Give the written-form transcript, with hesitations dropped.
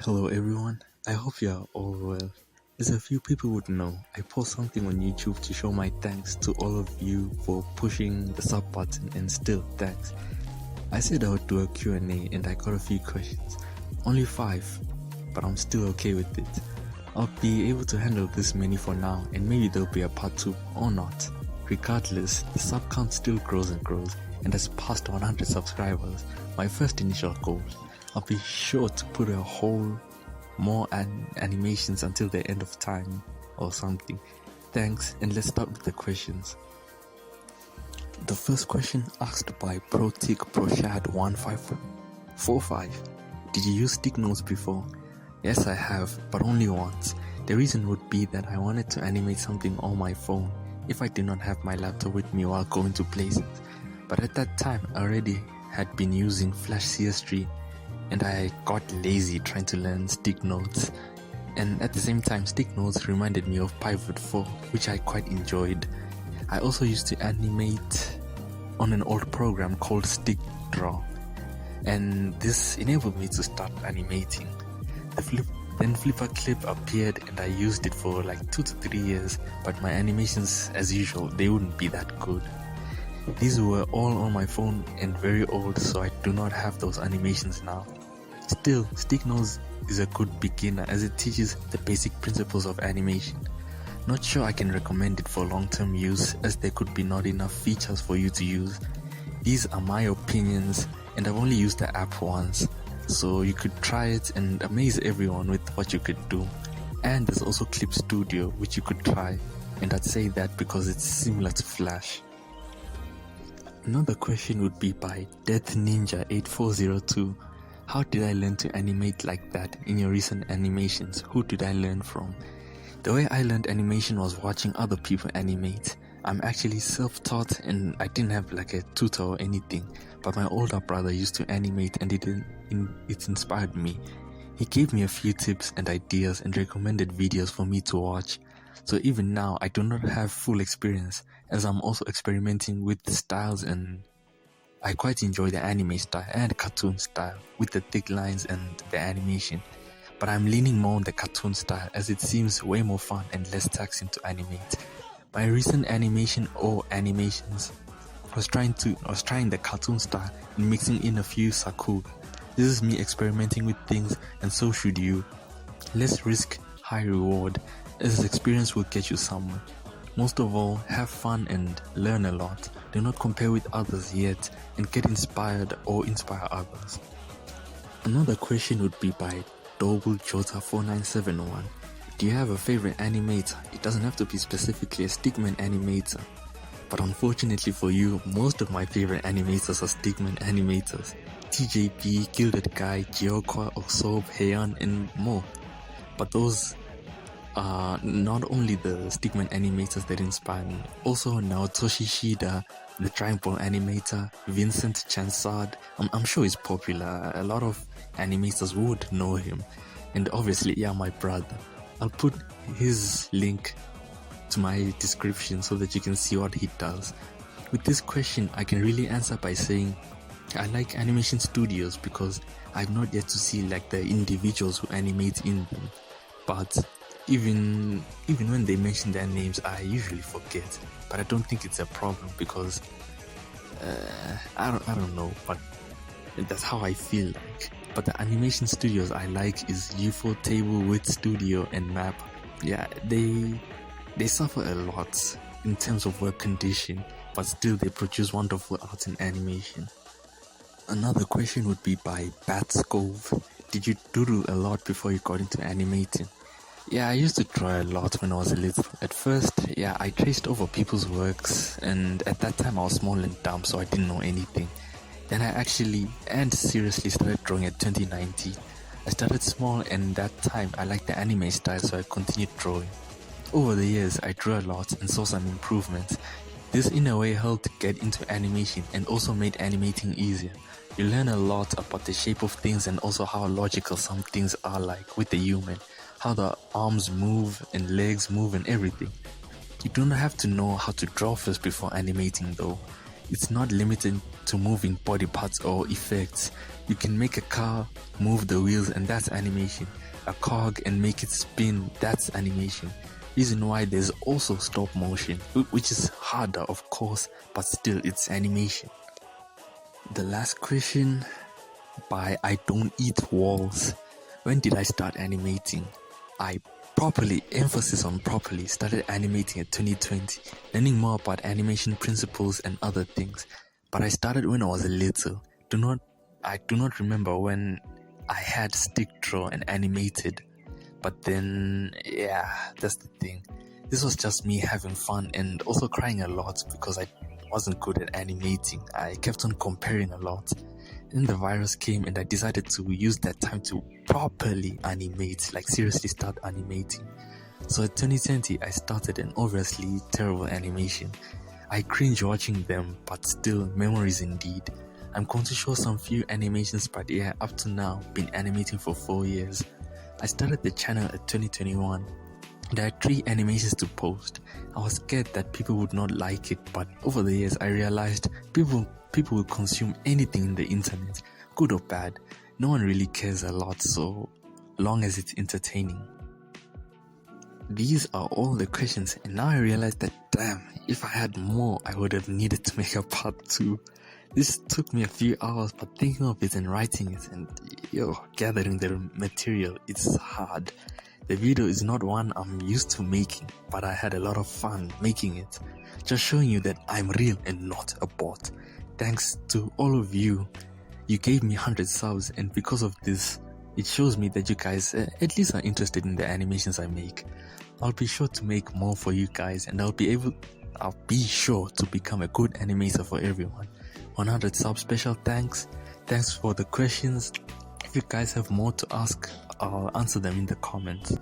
Hello everyone, I hope you are all well. As a few people would know, I post something on YouTube to show my thanks to all of you for pushing the sub button, and still thanks. I said I would do a Q&A and I got a few questions. Only 5, but I'm still okay with it. I'll be able to handle this many for now, and maybe there'll be a part 2 or not. Regardless, the sub count still grows and grows, and has passed 100 subscribers, my first initial goal. I'll be sure to put a whole more animations until the end of time or something. Thanks, and let's start with the questions. The first question asked by ProTickProshad1545. Did you use stick notes before? Yes, I have, but only once. The reason would be that I wanted to animate something on my phone if I did not have my laptop with me while going to places. But at that time, I already had been using Flash CS3, and I got lazy trying to learn stick notes. And at the same time, stick notes reminded me of Pivot 4, which I quite enjoyed. I also used to animate on an old program called Stick Draw, and this enabled me to start animating. Then Flipper Clip appeared and I used it for like 2 to 3 years, but my animations, as usual, they wouldn't be that good. These were all on my phone and very old, so I do not have those animations now. Still, stick notes is a good beginner as it teaches the basic principles of animation. Not sure I can recommend it for long-term use, as there could be not enough features for you to use. These are my opinions, and I've only used the app once, so you could try it and amaze everyone with what you could do. And there's also Clip Studio, which you could try, and I'd say that because it's similar to Flash. Another question would be by Death Ninja 8402. How did I learn to animate like that in your recent animations? Who did I learn from? The way I learned animation was watching other people animate. I'm actually self-taught and I didn't have like a tutor or anything, but my older brother used to animate and it inspired me. He gave me a few tips and ideas and recommended videos for me to watch. So even now, I do not have full experience, as I'm also experimenting with styles, and I quite enjoy the anime style and cartoon style with the thick lines and the animation. But I'm leaning more on the cartoon style as it seems way more fun and less taxing to animate. My recent animations was trying the cartoon style and mixing in a few sakuga. This is me experimenting with things, and so should you. Less risk, high reward, as experience will get you somewhere. Most of all, have fun and learn a lot. Do not compare with others yet, and get inspired or inspire others. Another question would be by DoubleJota4971. Do you have a favorite animator? It doesn't have to be specifically a stickman animator, but unfortunately for you, most of my favorite animators are stickman animators. TJP, Gildedguy, Yoyo, Oxob, Hyun, and more. But those are not only the stickman animators that inspire me, also Naotoshi Shida, the Triangle animator, Vincent Chansard. I'm sure he's popular, a lot of animators would know him, and obviously, my brother. I'll put his link to my description so that you can see what he does. With this question, I can really answer by saying I like animation studios because I've not yet to see like the individuals who animate in them, but even when they mention their names, I usually forget. But I don't think it's a problem because I don't know, but that's how I feel like. But the animation studios I like is UFO Table, Wit Studio, and Map. Yeah, they suffer a lot in terms of work condition, but still they produce wonderful art and animation. Another question would be by Batskove. Did you doodle a lot before you got into animating? Yeah, I used to draw a lot when I was little. At first, I traced over people's works, and at that time I was small and dumb, so I didn't know anything. Then I actually and seriously started drawing at 2019. I started small, and that time I liked the anime style, so I continued drawing. Over the years, I drew a lot and saw some improvements. This in a way helped get into animation and also made animating easier. You learn a lot about the shape of things and also how logical some things are, like with the human, how the arms move and legs move and everything. You don't have to know how to draw first before animating though. It's not limited to moving body parts or effects. You can make a car, move the wheels, and that's animation. A cog and make it spin, that's animation. Reason why there's also stop motion, which is harder of course, but still it's animation. The last question by I Don't Eat Walls. When did I start animating? I properly, emphasis on properly, started animating at 2020, learning more about animation principles and other things. But I started when I was little. I do not remember when I had stick draw and animated. But then, yeah, that's the thing. This was just me having fun and also crying a lot because I wasn't good at animating. I kept on comparing a lot. Then the virus came and I decided to use that time to properly animate, like seriously start animating. So at 2020, I started an obviously terrible animation. I cringe watching them, but still memories indeed. I'm going to show some few animations, but yeah, up to now, been animating for 4 years. I started the channel at 2021. There are 3 animations to post. I was scared that people would not like it, but over the years I realized people will consume anything in the internet, good or bad. No one really cares a lot, so long as it's entertaining. These are all the questions, and now I realize that damn, if I had more I would have needed to make a part 2. This took me a few hours, but thinking of it and writing it and gathering the material, it's hard. The video is not one I'm used to making, but I had a lot of fun making it. Just showing you that I'm real and not a bot. Thanks to all of you. You gave me 100 subs, and because of this, it shows me that you guys at least are interested in the animations I make. I'll be sure to make more for you guys, and I'll be sure to become a good animator for everyone. 100 subs, special thanks. Thanks for the questions. If you guys have more to ask, I'll answer them in the comments.